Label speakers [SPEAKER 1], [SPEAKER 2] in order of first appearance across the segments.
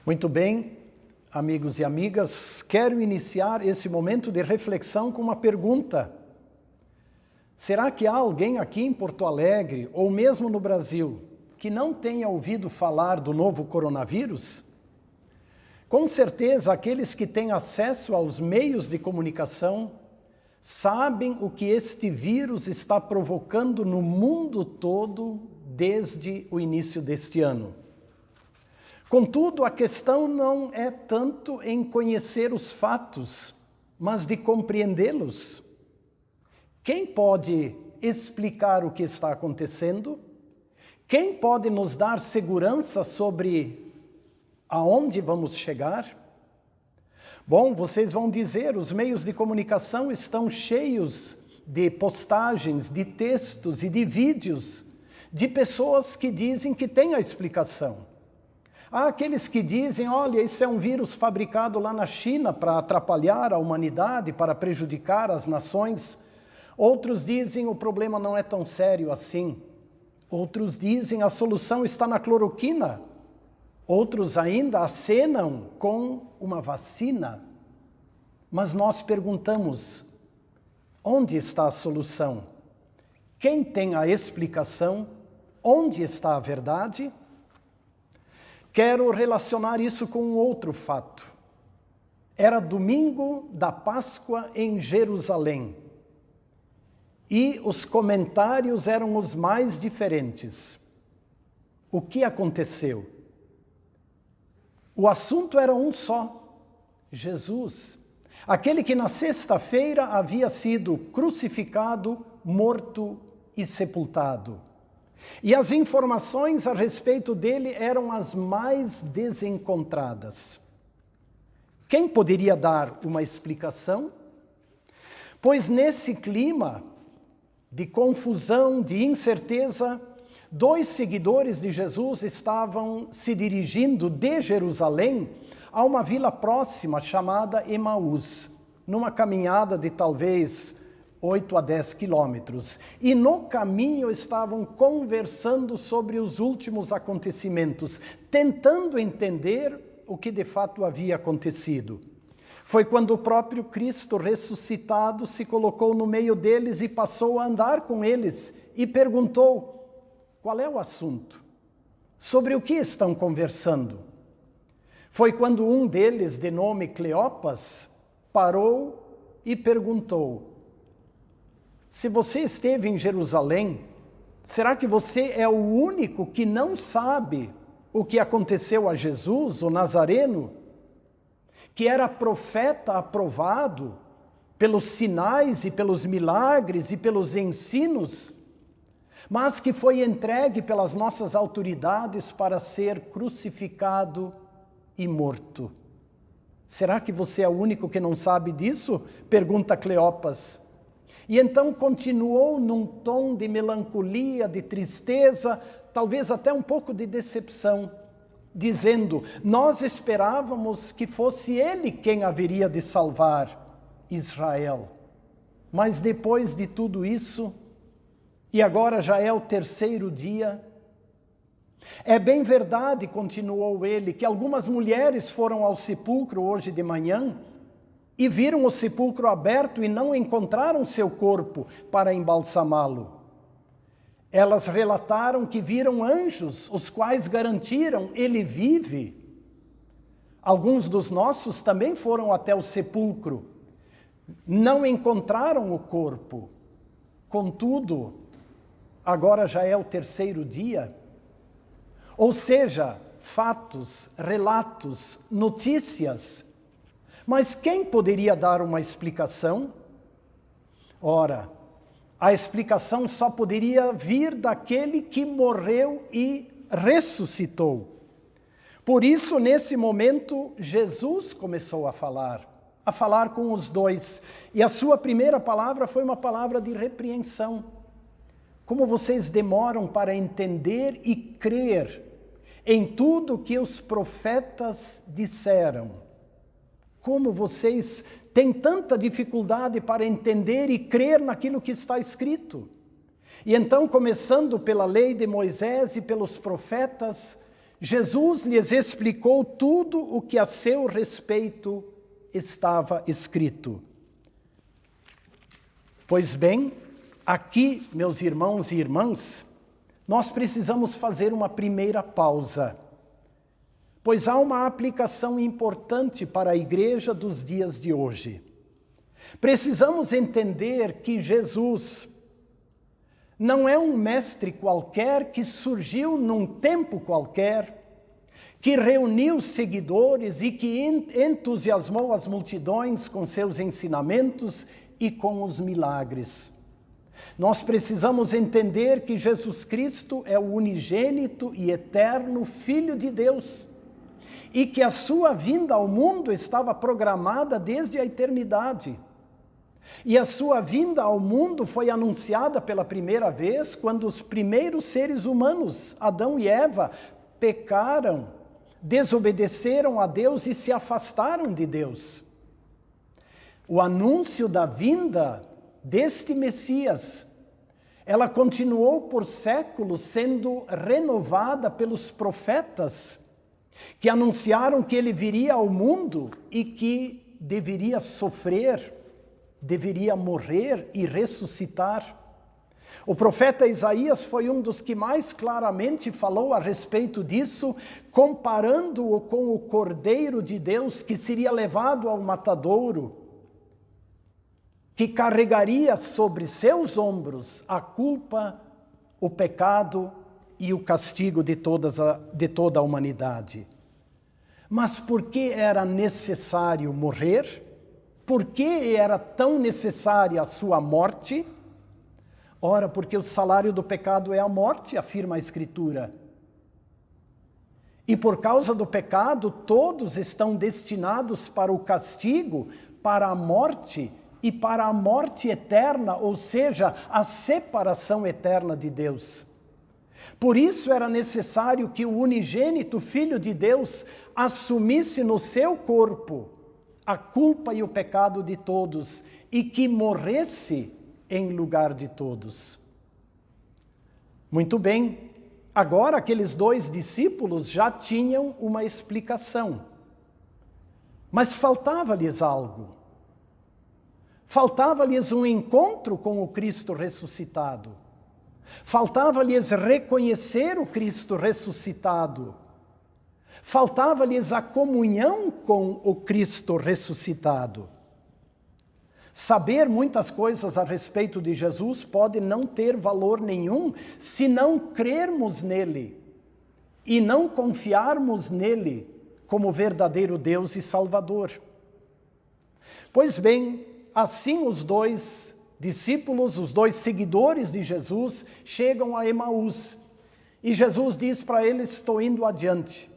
[SPEAKER 1] Muito bem, amigos e amigas, quero iniciar esse momento de reflexão com uma pergunta. Será que há alguém aqui em Porto Alegre, ou mesmo no Brasil, que não tenha ouvido falar do novo coronavírus? Com certeza, aqueles que têm acesso aos meios de comunicação sabem o que este vírus está provocando no mundo todo desde o início deste ano. Contudo, a questão não é tanto em conhecer os fatos, mas de compreendê-los. Quem pode explicar o que está acontecendo? Quem pode nos dar segurança sobre aonde vamos chegar? Bom, vocês vão dizer, os meios de comunicação estão cheios de postagens, de textos e de vídeos de pessoas que dizem que têm a explicação. Há aqueles que dizem, olha, isso é um vírus fabricado lá na China para atrapalhar a humanidade, para prejudicar as nações. Outros dizem, o problema não é tão sério assim. Outros dizem, a solução está na cloroquina. Outros ainda acenam com uma vacina. Mas nós perguntamos, onde está a solução? Quem tem a explicação? Onde está a verdade? Quero relacionar isso com um outro fato. Era domingo da Páscoa em Jerusalém. E os comentários eram os mais diferentes. O que aconteceu? O assunto era um só: Jesus. Aquele que na sexta-feira havia sido crucificado, morto e sepultado. E as informações a respeito dele eram as mais desencontradas. Quem poderia dar uma explicação? Pois nesse clima de confusão, de incerteza, dois seguidores de Jesus estavam se dirigindo de Jerusalém a uma vila próxima chamada Emaús, numa caminhada de talvez 8 a 10 quilômetros. E no caminho estavam conversando sobre os últimos acontecimentos, tentando entender o que de fato havia acontecido. Foi quando o próprio Cristo ressuscitado se colocou no meio deles e passou a andar com eles e perguntou: qual é o assunto? Sobre o que estão conversando? Foi quando um deles, de nome Cleopas, parou e perguntou: se você esteve em Jerusalém, será que você é o único que não sabe o que aconteceu a Jesus, o Nazareno, que era profeta aprovado pelos sinais e pelos milagres e pelos ensinos, mas que foi entregue pelas nossas autoridades para ser crucificado e morto? Será que você é o único que não sabe disso? Pergunta Cleopas. E então continuou num tom de melancolia, de tristeza, talvez até um pouco de decepção, dizendo: nós esperávamos que fosse ele quem haveria de salvar Israel. Mas depois de tudo isso, e agora já é o terceiro dia, é bem verdade, continuou ele, que algumas mulheres foram ao sepulcro hoje de manhã, e viram o sepulcro aberto e não encontraram seu corpo para embalsamá-lo. Elas relataram que viram anjos, os quais garantiram: ele vive. Alguns dos nossos também foram até o sepulcro. Não encontraram o corpo. Contudo, agora já é o terceiro dia. Ou seja, fatos, relatos, notícias. Mas quem poderia dar uma explicação? Ora, a explicação só poderia vir daquele que morreu e ressuscitou. Por isso, nesse momento, Jesus começou a falar com os dois. E a sua primeira palavra foi uma palavra de repreensão. Como vocês demoram para entender e crer em tudo que os profetas disseram? Como vocês têm tanta dificuldade para entender e crer naquilo que está escrito? E então, começando pela lei de Moisés e pelos profetas, Jesus lhes explicou tudo o que a seu respeito estava escrito. Pois bem, aqui, meus irmãos e irmãs, nós precisamos fazer uma primeira pausa, pois há uma aplicação importante para a igreja dos dias de hoje. Precisamos entender que Jesus não é um mestre qualquer que surgiu num tempo qualquer, que reuniu seguidores e que entusiasmou as multidões com seus ensinamentos e com os milagres. Nós precisamos entender que Jesus Cristo é o unigênito e eterno Filho de Deus e que a sua vinda ao mundo estava programada desde a eternidade. E a sua vinda ao mundo foi anunciada pela primeira vez quando os primeiros seres humanos, Adão e Eva, pecaram, desobedeceram a Deus e se afastaram de Deus. O anúncio da vinda deste Messias, ela continuou por séculos sendo renovada pelos profetas, que anunciaram que ele viria ao mundo e que deveria sofrer, deveria morrer e ressuscitar. O profeta Isaías foi um dos que mais claramente falou a respeito disso, comparando-o com o Cordeiro de Deus que seria levado ao matadouro, que carregaria sobre seus ombros a culpa, o pecado e o castigo de toda a humanidade. Mas por que era necessário morrer? Por que era tão necessária a sua morte? Ora, porque o salário do pecado é a morte, afirma a Escritura. E por causa do pecado, todos estão destinados para o castigo, para a morte e para a morte eterna, ou seja, a separação eterna de Deus. Por isso era necessário que o unigênito Filho de Deus assumisse no seu corpo a culpa e o pecado de todos e que morresse em lugar de todos. Muito bem, agora aqueles dois discípulos já tinham uma explicação, mas faltava-lhes algo. Faltava-lhes um encontro com o Cristo ressuscitado. Faltava-lhes reconhecer o Cristo ressuscitado. Faltava-lhes a comunhão com o Cristo ressuscitado. Saber muitas coisas a respeito de Jesus pode não ter valor nenhum se não crermos nele e não confiarmos nele como verdadeiro Deus e Salvador. Pois bem, assim os dois discípulos, os dois seguidores de Jesus, chegam a Emaús. E Jesus diz para eles: estou indo adiante.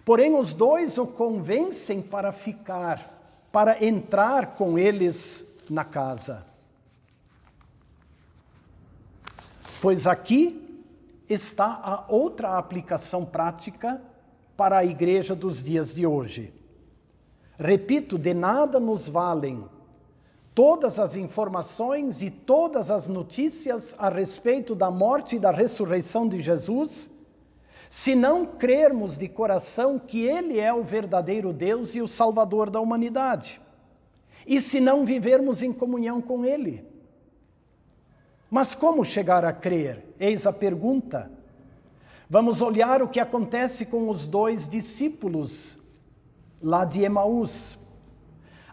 [SPEAKER 1] Porém, os dois o convencem para ficar, para entrar com eles na casa. Pois aqui está a outra aplicação prática para a igreja dos dias de hoje. Repito, de nada nos valem todas as informações e todas as notícias a respeito da morte e da ressurreição de Jesus, se não crermos de coração que Ele é o verdadeiro Deus e o Salvador da humanidade, e se não vivermos em comunhão com Ele. Mas como chegar a crer? Eis a pergunta. Vamos olhar o que acontece com os dois discípulos lá de Emaús.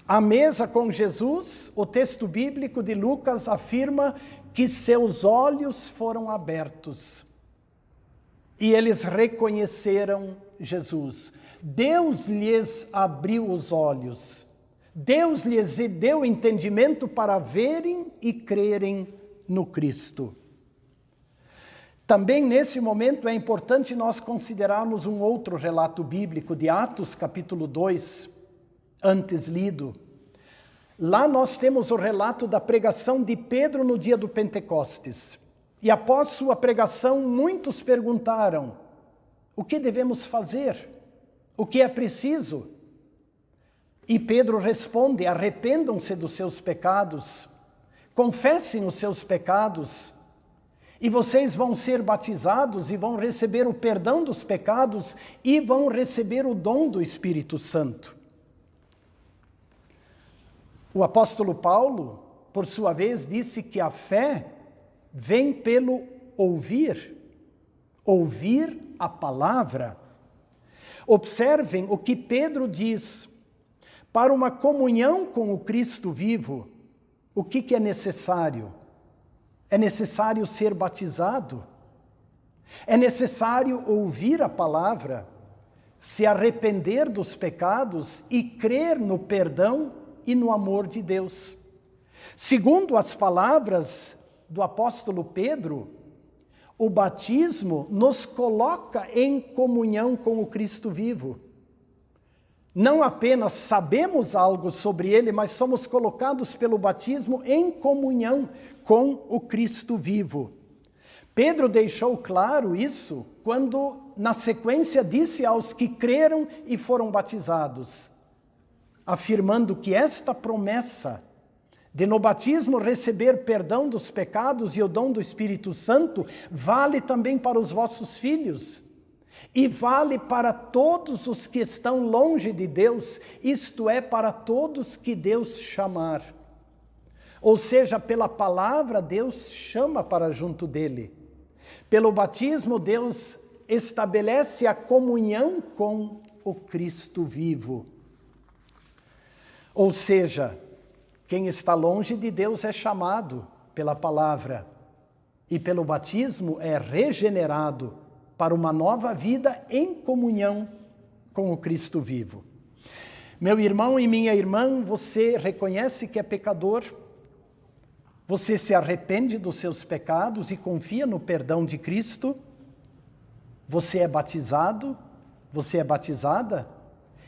[SPEAKER 1] À mesa com Jesus, o texto bíblico de Lucas afirma que seus olhos foram abertos e eles reconheceram Jesus. Deus lhes abriu os olhos. Deus lhes deu entendimento para verem e crerem no Cristo. Também nesse momento é importante nós considerarmos um outro relato bíblico de Atos, capítulo 2, antes lido. Lá nós temos o relato da pregação de Pedro no dia do Pentecostes. E após sua pregação, muitos perguntaram: o que devemos fazer? O que é preciso? E Pedro responde: arrependam-se dos seus pecados, confessem os seus pecados E vocês vão ser batizados e vão receber o perdão dos pecados e vão receber o dom do Espírito Santo. O apóstolo Paulo, por sua vez, disse que a fé vem pelo ouvir a palavra. Observem o que Pedro diz. Para uma comunhão com o Cristo vivo, o que é necessário? É necessário ser batizado. É necessário ouvir a palavra, se arrepender dos pecados e crer no perdão e no amor de Deus. Segundo as palavras do apóstolo Pedro, o batismo nos coloca em comunhão com o Cristo vivo. Não apenas sabemos algo sobre ele, mas somos colocados pelo batismo em comunhão com o Cristo vivo. Pedro deixou claro isso quando, na sequência, disse aos que creram e foram batizados, afirmando que esta promessa de no batismo receber perdão dos pecados e o dom do Espírito Santo vale também para os vossos filhos. E vale para todos os que estão longe de Deus, isto é, para todos que Deus chamar. Ou seja, pela palavra Deus chama para junto dele. Pelo batismo Deus estabelece a comunhão com o Cristo vivo. Ou seja, quem está longe de Deus é chamado pela palavra e pelo batismo é regenerado para uma nova vida em comunhão com o Cristo vivo. Meu irmão e minha irmã, você reconhece que é pecador? Você se arrepende dos seus pecados e confia no perdão de Cristo? Você é batizado? Você é batizada?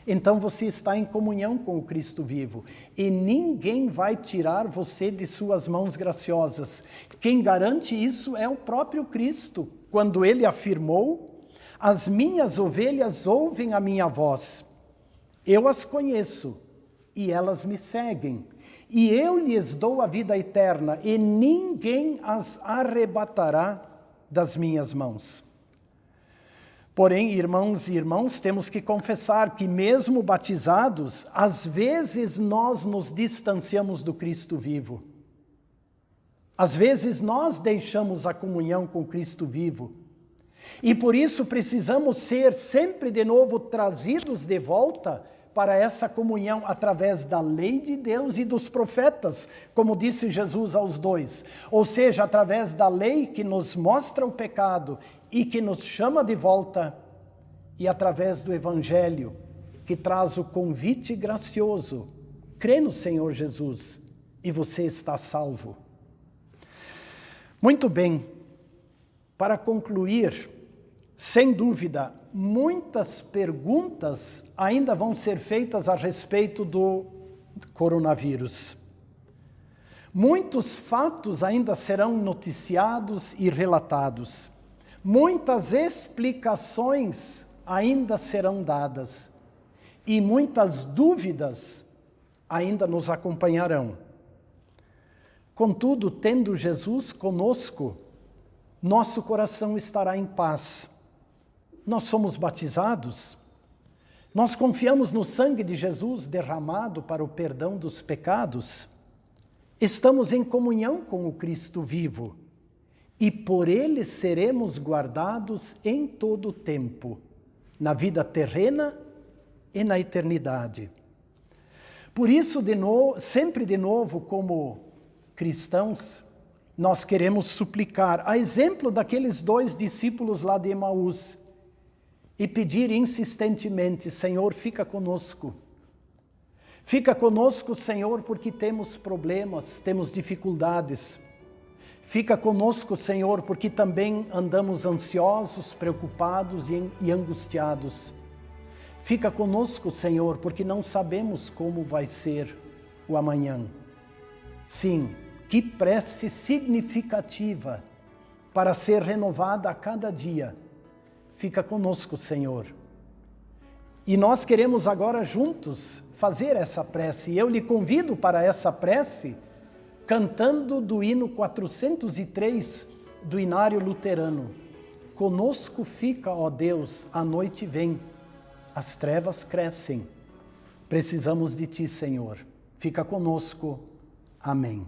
[SPEAKER 1] Então você está em comunhão com o Cristo vivo. E ninguém vai tirar você de suas mãos graciosas. Quem garante isso é o próprio Cristo, quando ele afirmou: as minhas ovelhas ouvem a minha voz. Eu as conheço e elas me seguem. E eu lhes dou a vida eterna e ninguém as arrebatará das minhas mãos. Porém, irmãos e irmãs, temos que confessar que mesmo batizados, às vezes nós nos distanciamos do Cristo vivo. Às vezes nós deixamos a comunhão com Cristo vivo. E por isso precisamos ser sempre de novo trazidos de volta para essa comunhão através da lei de Deus e dos profetas, como disse Jesus aos dois. Ou seja, através da lei que nos mostra o pecado e que nos chama de volta, e através do Evangelho, que traz o convite gracioso: crê no Senhor Jesus e você está salvo. Muito bem, para concluir, sem dúvida, muitas perguntas ainda vão ser feitas a respeito do coronavírus. Muitos fatos ainda serão noticiados e relatados. Muitas explicações ainda serão dadas. E muitas dúvidas ainda nos acompanharão. Contudo, tendo Jesus conosco, nosso coração estará em paz. Nós somos batizados, nós confiamos no sangue de Jesus derramado para o perdão dos pecados, estamos em comunhão com o Cristo vivo e por ele seremos guardados em todo o tempo, na vida terrena e na eternidade. Por isso, sempre de novo, como cristãos, nós queremos suplicar, a exemplo daqueles 2 discípulos lá de Emaús, e pedir insistentemente: Senhor, fica conosco. Fica conosco, Senhor, porque temos problemas, temos dificuldades. Fica conosco, Senhor, porque também andamos ansiosos, preocupados e angustiados. Fica conosco, Senhor, porque não sabemos como vai ser o amanhã. Sim, que prece significativa para ser renovada a cada dia. Fica conosco, Senhor. E nós queremos agora juntos fazer essa prece. E eu lhe convido para essa prece, cantando do hino 403, do Inário Luterano. Conosco fica, ó Deus, a noite vem, as trevas crescem. Precisamos de Ti, Senhor. Fica conosco. Amém.